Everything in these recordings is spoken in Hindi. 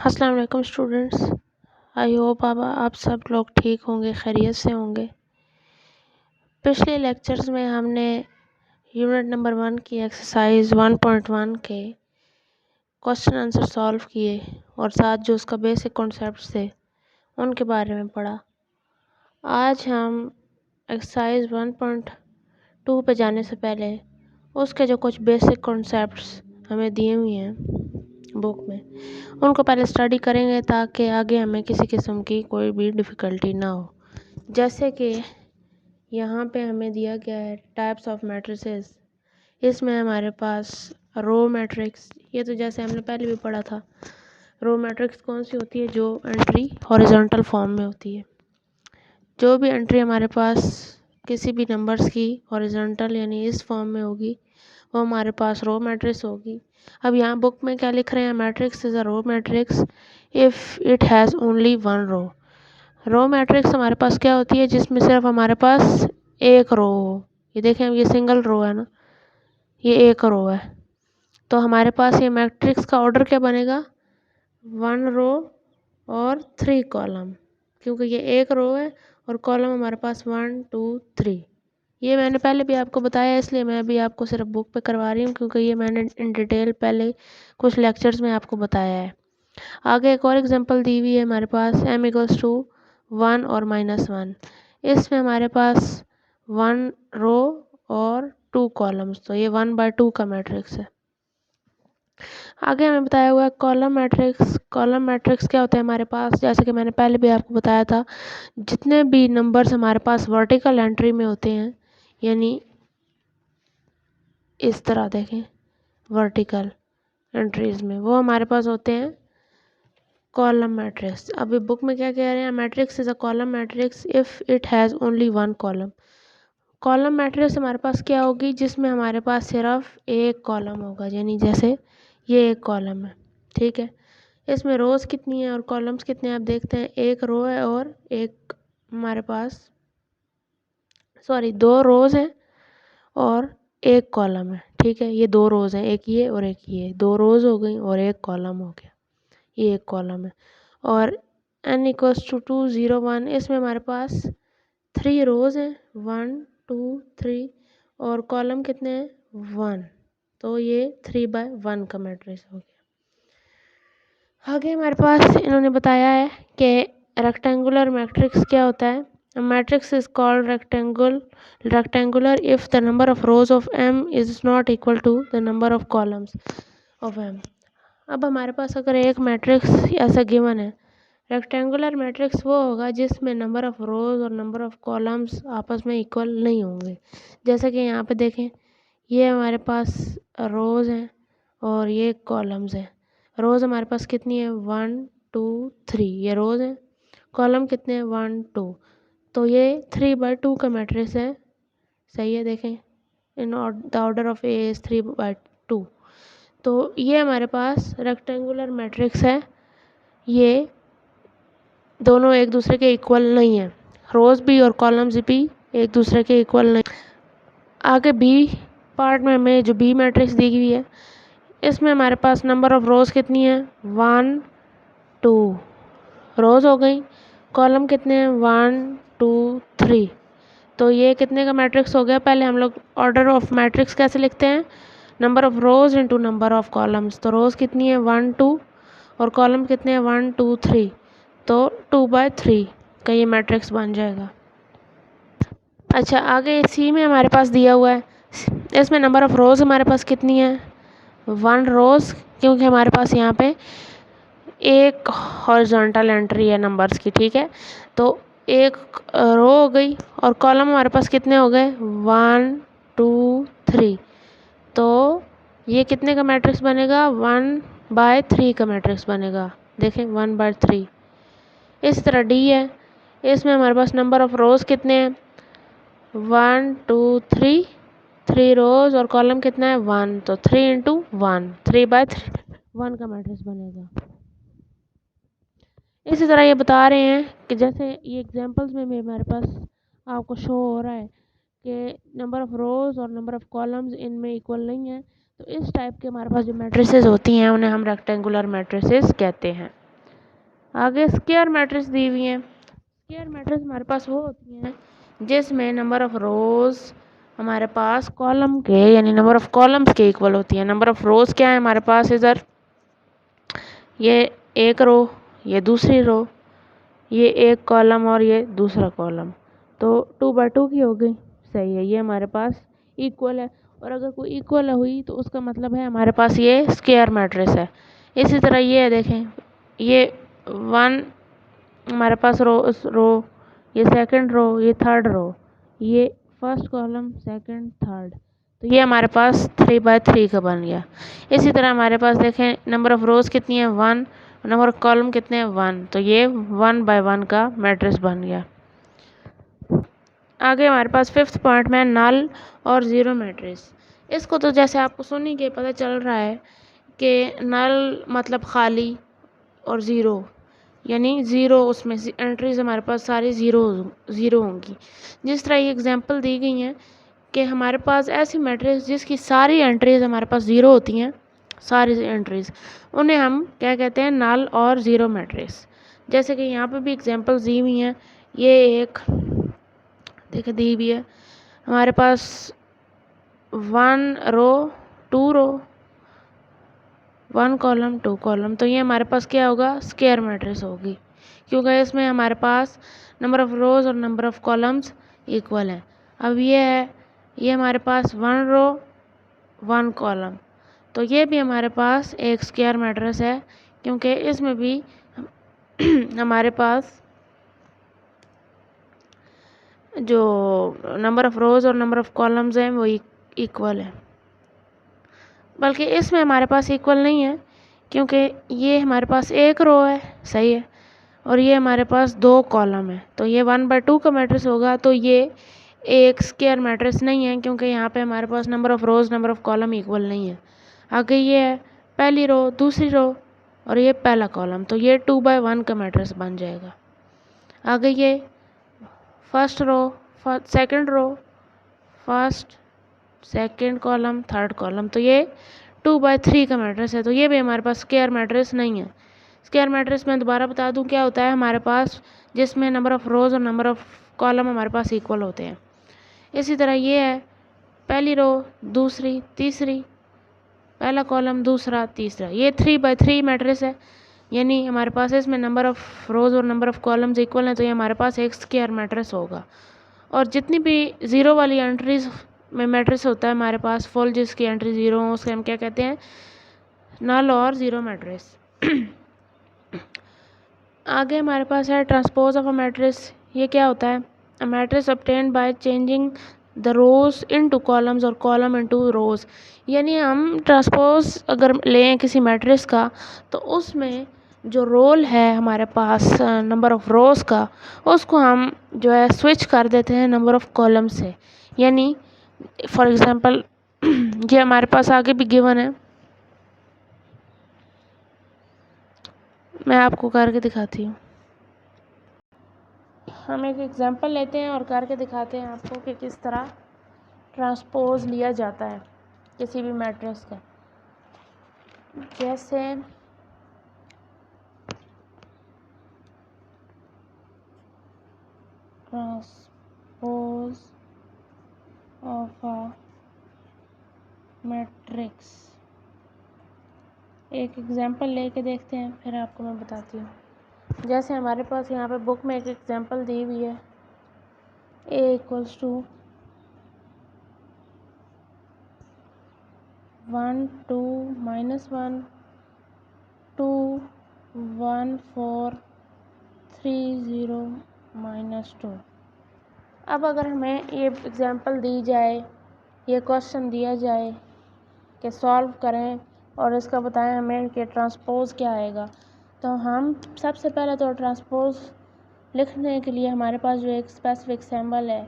अस्सलाम वालेकुम स्टूडेंट्स। आई होप आप सब लोग ठीक होंगे, खैरियत से होंगे। पिछले लेक्चर्स में हमने यूनिट नंबर 1 की एक्सरसाइज 1.1 के क्वेश्चन आंसर सॉल्व किए और साथ जो उसका बेसिक कॉन्सेप्ट्स थे उनके बारे में पढ़ा। आज हम एक्सरसाइज 1.2 पे जाने से पहले उसके जो कुछ बेसिक कॉन्सेप्ट्स हमें दिए हुए हैं बुक में उनको पहले स्टडी करेंगे ताकि आगे हमें किसी किस्म की कोई भी डिफ़िकल्टी ना हो। जैसे कि यहाँ पे हमें दिया गया है टाइप्स ऑफ मैट्रिसेस। इसमें हमारे पास रो मैट्रिक्स, ये तो जैसे हमने पहले भी पढ़ा था। रो मैट्रिक्स कौन सी होती है? जो एंट्री हॉरिजॉन्टल फॉर्म में होती है। जो भी एंट्री हमारे पास किसी भी नंबर्स की हॉरिजॉन्टल यानी इस फॉर्म में होगी वो हमारे पास रो मैट्रिक्स होगी। अब यहाँ बुक में क्या लिख रहे हैं? Matrix is a row matrix if it has only one row. Row matrix हमारे पास क्या होती है? जिसमें सिर्फ हमारे पास एक रो हो। ये देखें, अब ये सिंगल रो है ना, ये एक रो है, तो हमारे पास ये मैट्रिक्स का ऑर्डर क्या बनेगा? 1 रो और 3 कॉलम, क्योंकि ये एक रो है और कॉलम हमारे पास 1 2 3। ये मैंने पहले भी आपको बताया, इसलिए मैं भी आपको सिर्फ बुक पे करवा रही हूँ, क्योंकि ये मैंने इन डिटेल पहले कुछ लेक्चर्स में आपको बताया है। आगे एक और एग्जांपल दी हुई है हमारे पास, m इक्वल्स टू 1 और -1। इसमें हमारे पास 1 रो और 2 कॉलम्स, तो ये 1/2 का मैट्रिक्स है। आगे हमें बताया हुआ है कॉलम मैट्रिक्स। कॉलम मैट्रिक्स क्या होता है हमारे पास? जैसे कि मैंने पहले भी आपको बताया था, जितने भी नंबर्स हमारे पास वर्टिकल एंट्री में होते हैं, यानी इस तरह देखें वर्टिकल एंट्रीज में, वो हमारे पास होते हैं कॉलम मैट्रिक्स। अभी बुक में क्या कह रहे हैं? Matrix is a column matrix if it has only one column. Column matrix हमारे पास क्या होगी? जिसमें हमारे पास सिर्फ एक कॉलम होगा, यानी जैसे ये एक कॉलम है, ठीक है। इसमें रोज़ कितनी है और कॉलम्स कितने हैं? आप देखते हैं, एक रो है और एक हमारे पास दो रोज़ हैं और एक कॉलम है, ठीक है। ये दो रोज़ हैं, एक ये और एक ये, दो रोज़ हो गई और एक कॉलम हो गया, ये एक कॉलम है। और n इक्वल्स टू 2 0 1, इसमें हमारे पास 3 रोज़ हैं, 1 2 3, और कॉलम कितने हैं? 1, तो ये 3/1 का मैट्रिक्स हो गया। आगे हमारे पास इन्होंने बताया है कि रेक्टेंगुलर मैट्रिक्स क्या होता है। Matrix is called rectangular if the number of rows of m is not equal to the number of columns of m। अब हमारे पास अगर एक मैट्रिक्स ऐसा गिवन है, रेक्टेंगुलर मैट्रिक्स वो होगा जिसमें नंबर ऑफ रोज और नंबर ऑफ कॉलम्स आपस में इक्वल नहीं होंगे। जैसे कि यहाँ पे देखें, ये हमारे पास रोज हैं और ये कॉलम्स हैं। रोज़ हमारे पास कितनी है? 1 2 3, ये रोज़ हैं। कॉलम कितने हैं? 1 2, तो ये 3/2 का मैट्रिक्स है। सही है, देखें, in the order of A is 3/2। तो ये हमारे पास रेक्टेंगुलर मैट्रिक्स है। ये दोनों एक दूसरे के इक्वल नहीं है, रोज़ भी और कॉलम्स भी एक दूसरे के इक्वल नहीं। आगे बी पार्ट में हमें जो बी मैट्रिक्स दी हुई है, इसमें हमारे पास नंबर ऑफ रोज़ कितनी है? 1 2 रोज़ हो गई। कॉलम कितने हैं? 1 2 3, तो ये कितने का मैट्रिक्स हो गया? पहले हम लोग ऑर्डर ऑफ मैट्रिक्स कैसे लिखते हैं? Number of rows into number of columns. तो रोज़ कितनी है? 1 2, और कॉलम कितने हैं? 1 2 3, तो 2/3 का ये मैट्रिक्स बन जाएगा। अच्छा, आगे सी में हमारे पास दिया हुआ है, इसमें नंबर ऑफ रोज़ हमारे पास कितनी है? 1 रोज़, क्योंकि हमारे पास यहाँ पे एक हॉरिजॉन्टल एंट्री है नंबर्स की, ठीक है। तो एक रो हो गई और कॉलम हमारे पास कितने हो गए? 1 2 3, तो ये कितने का मैट्रिक्स बनेगा? 1/3 का मैट्रिक्स बनेगा। देखें, 1/3। इस तरह डी है, इसमें हमारे पास नंबर ऑफ रोज़ कितने हैं? 1 2 3, 3 रोज़ और कॉलम कितना है? 1, तो 3 इंटू 1, 3/1 का मैट्रिक्स बनेगा। इसी तरह ये बता रहे हैं कि जैसे ये एग्जांपल्स में भी हमारे पास आपको शो हो रहा है कि नंबर ऑफ रोज़ और नंबर ऑफ कॉलम्स इनमें इक्वल नहीं है, तो इस टाइप के हमारे पास जो मैट्रिसेस होती हैं उन्हें हम रेक्टेंगुलर मैट्रिसेस कहते हैं। आगे स्क्वायर मैट्रिक्स दी हुई है। स्क्वायर मैट्रिक्स हमारे पास वो होती हैं जिसमें नंबर ऑफ रोज हमारे पास कॉलम के यानी नंबर ऑफ कॉलम्स के इक्वल होती है। नंबर ऑफ रोज क्या है हमारे पास इधर, ये एक रो, ये दूसरी रो, ये एक कॉलम और ये दूसरा कॉलम, तो 2 बाय 2 की हो गई। सही है, ये हमारे पास इक्वल है। और अगर कोई इक्वल हुई तो उसका मतलब है हमारे पास ये स्क्वायर मैट्रिक्स है। इसी तरह ये है, देखें, ये 1 हमारे पास रो, ये सेकंड रो, ये थर्ड रो, ये फर्स्ट कॉलम, सेकंड, थर्ड, तो ये हमारे पास 3 बाय 3 का बन गया। इसी तरह हमारे पास देखें नंबर ऑफ रोज कितनी है 1, नंबर ऑफ कॉलम कितने हैं 1, तो ये 1 बाय 1 का मैट्रिक्स बन गया। आगे हमारे पास 5th पॉइंट में नल और ज़ीरो मैट्रिक्स। इसको तो जैसे आपको सुनी के पता चल रहा है कि नल मतलब खाली और ज़ीरो यानी ज़ीरो, उसमें से एंट्रीज हमारे पास सारी ज़ीरो होंगी। जिस तरह ये एग्जांपल दी गई हैं कि हमारे पास ऐसी मैट्रिक्स जिसकी सारी एंट्रीज हमारे पास ज़ीरो होती हैं, सारी एंट्रीज, उन्हें हम क्या कहते हैं, नल और ज़ीरो मैट्रिक्स। जैसे कि यहाँ पे भी एग्जांपल्स दी हुई हैं। ये एक देखिए दी हुई है हमारे पास 1 रो 2 रो 1 कॉलम 2 कॉलम, तो ये हमारे पास क्या होगा, स्क्वायर मैट्रिक्स होगी, क्योंकि इसमें हमारे पास नंबर ऑफ रोज और नंबर ऑफ कॉलम्स इक्वल हैं। अब ये है, ये हमारे पास 1 रो 1 कॉलम, तो ये भी हमारे पास एक स्क्वायर मैट्रिक्स है, क्योंकि इसमें भी हमारे पास जो नंबर ऑफ रोज और नंबर ऑफ कॉलम्स हैं वो इक्वल है। बल्कि इसमें हमारे पास इक्वल नहीं है, क्योंकि ये हमारे पास एक रो है, सही है, और ये हमारे पास 2 कॉलम है, तो ये 1/2 का मैट्रिक्स होगा। तो ये एक स्क्वायर मैट्रिक्स नहीं है, क्योंकि यहाँ पे हमारे पास number of rows number of column equal नहीं है। आगे ये है पहली रो, दूसरी रो और ये पहला कॉलम, तो ये 2/1 का मैट्रिक्स बन जाएगा। आगे ये first row, second row, first, second column, third column, तो ये 2/3 का मैट्रिक्स है, तो ये भी हमारे पास स्क्वायर मैट्रिक्स नहीं है। स्क्वायर मैट्रिक्स मैं दोबारा बता दूं क्या होता है हमारे पास, जिसमें नंबर ऑफ रोज और नंबर ऑफ कॉलम हमारे पास इक्वल होते हैं। इसी तरह ये है पहली रो, दूसरी, तीसरी, पहला कॉलम, दूसरा, तीसरा, ये 3/3 मैट्रिक्स है, यानी हमारे पास इसमें नंबर ऑफ रोज और नंबर ऑफ कॉलम्स इक्वल हैं, तो ये हमारे पास एक स्क्वायर मैट्रिक्स होगा। और जितनी भी ज़ीरो वाली एंट्रीज में मैट्रिक्स होता है हमारे पास फुल, जिसकी एंट्री ज़ीरो हो, उसे हम क्या कहते हैं, नल और ज़ीरो मैट्रिक्स। आगे हमारे पास है ट्रांसपोज ऑफ अ मैट्रिक्स। ये क्या होता है, a matrix obtained by changing the rose into columns और कॉलम इनटू रोज। यानी हम ट्रांसपोज अगर लें किसी मैट्रिक्स का, तो उसमें जो रोल है हमारे पास नंबर ऑफ रोज का, उसको हम जो है स्विच कर देते हैं नंबर ऑफ कॉलम से। यानी फॉर एग्जांपल ये हमारे पास आगे भी गिवन है, मैं आपको करके दिखाती हूँ। हम एक एग्जांपल लेते हैं और करके दिखाते हैं आपको कि किस तरह ट्रांसपोज लिया जाता है किसी भी मैट्रिक्स का। जैसे ट्रांसपोज ऑफ अ मैट्रिक्स, एक एग्जांपल लेके देखते हैं, फिर आपको मैं बताती हूँ। जैसे हमारे पास यहाँ पे बुक में एक एग्जांपल दी हुई है, a इक्वल्स टू 1 2 -1 2 1 4 3 0 -2। अब अगर हमें ये एग्जांपल दी जाए, ये क्वेश्चन दिया जाए कि सॉल्व करें और इसका बताएं हमें कि ट्रांसपोज क्या आएगा, तो हम सबसे पहले तो ट्रांसपोज लिखने के लिए हमारे पास जो एक स्पेसिफिक सिंबल है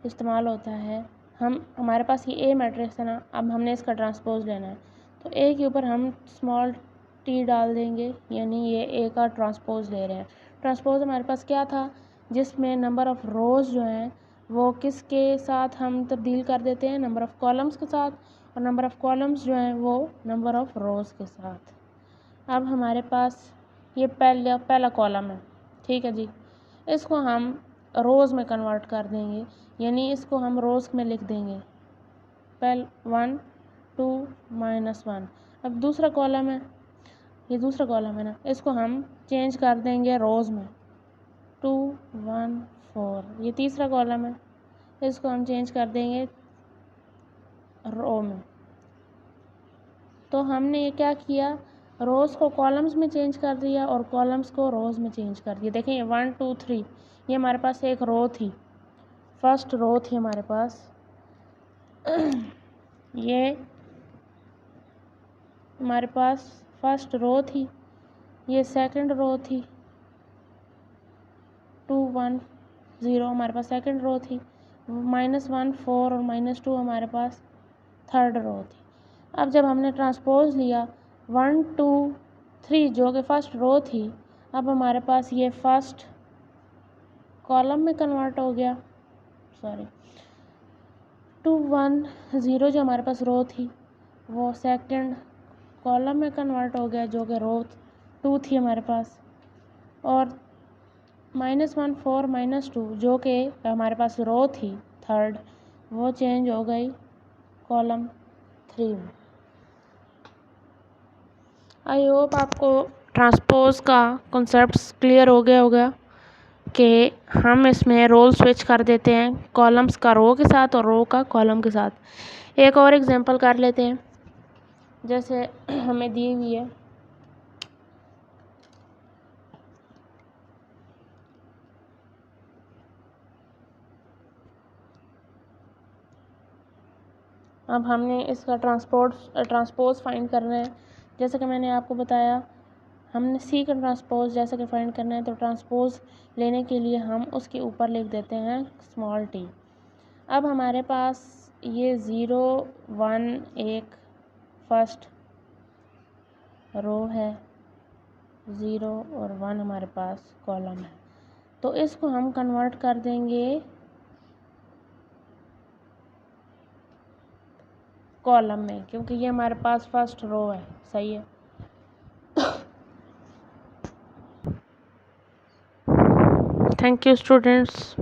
इस्तेमाल होता है। हमारे पास ये ए मैट्रिक्स है ना, अब हमने इसका ट्रांसपोज लेना है, तो ए के ऊपर हम स्मॉल टी डाल देंगे, यानी ये ए का ट्रांसपोज ले रहे हैं। ट्रांसपोज हमारे पास क्या था, जिसमें नंबर ऑफ़ रोज़ जो हैं वो किसके साथ हम तब्दील कर देते हैं, नंबर ऑफ़ कॉलम्स के साथ, और नंबर ऑफ़ कॉलम्स जो हैं वो नंबर ऑफ़ रोज़ के साथ। अब हमारे पास ये पहला कॉलम है, ठीक है जी। इसको हम रोज़ में कन्वर्ट कर देंगे, यानी इसको हम रोज़ में लिख देंगे 1 2 -1। अब दूसरा कॉलम है, ये दूसरा कॉलम है ना, इसको हम चेंज कर देंगे रोज़ में 2 1 4। ये तीसरा कॉलम है, इसको हम चेंज कर देंगे रो में। तो हमने ये क्या किया, रोज़ को कॉलम्स में चेंज कर दिया और कॉलम्स को रोज़ में चेंज कर दिया। देखें 1 2 3, ये हमारे पास एक रो थी, फर्स्ट रो थी हमारे पास। ये हमारे पास फर्स्ट रो थी, ये सेकंड रो थी, 2 1 0 हमारे पास सेकंड रो थी, -1 4 और -2 हमारे पास थर्ड रो थी। अब जब हमने ट्रांसपोज लिया 1 2 3 जो कि फर्स्ट रो थी, अब हमारे पास ये फर्स्ट कॉलम में कन्वर्ट हो गया, 2 1 0 जो हमारे पास रो थी वो सेकंड कॉलम में कन्वर्ट हो गया, जो कि रो 2 थी हमारे पास। और -1 4 -2 जो कि हमारे पास रो थी थर्ड, वो चेंज हो गई कॉलम 3 में। आई होप आपको ट्रांसपोज का कॉन्सेप्ट क्लियर हो गया होगा कि हम इसमें रोल स्विच कर देते हैं, कॉलम्स का रो के साथ और रो का कॉलम के साथ। एक और एग्जांपल कर लेते हैं, जैसे हमें दी हुई है अब हमने इसका ट्रांसपोज फाइंड करना है। जैसे कि मैंने आपको बताया, हमने सी का ट्रांसपोज जैसे कि फाइंड करना है, तो ट्रांसपोज लेने के लिए हम उसके ऊपर लिख देते हैं स्मॉल t। अब हमारे पास ये 0 1 एक फर्स्ट रो है, 0 और 1 हमारे पास कॉलम है, तो इसको हम कन्वर्ट कर देंगे कॉलम में, क्योंकि ये हमारे पास फर्स्ट रो है। सही है। Thank you students.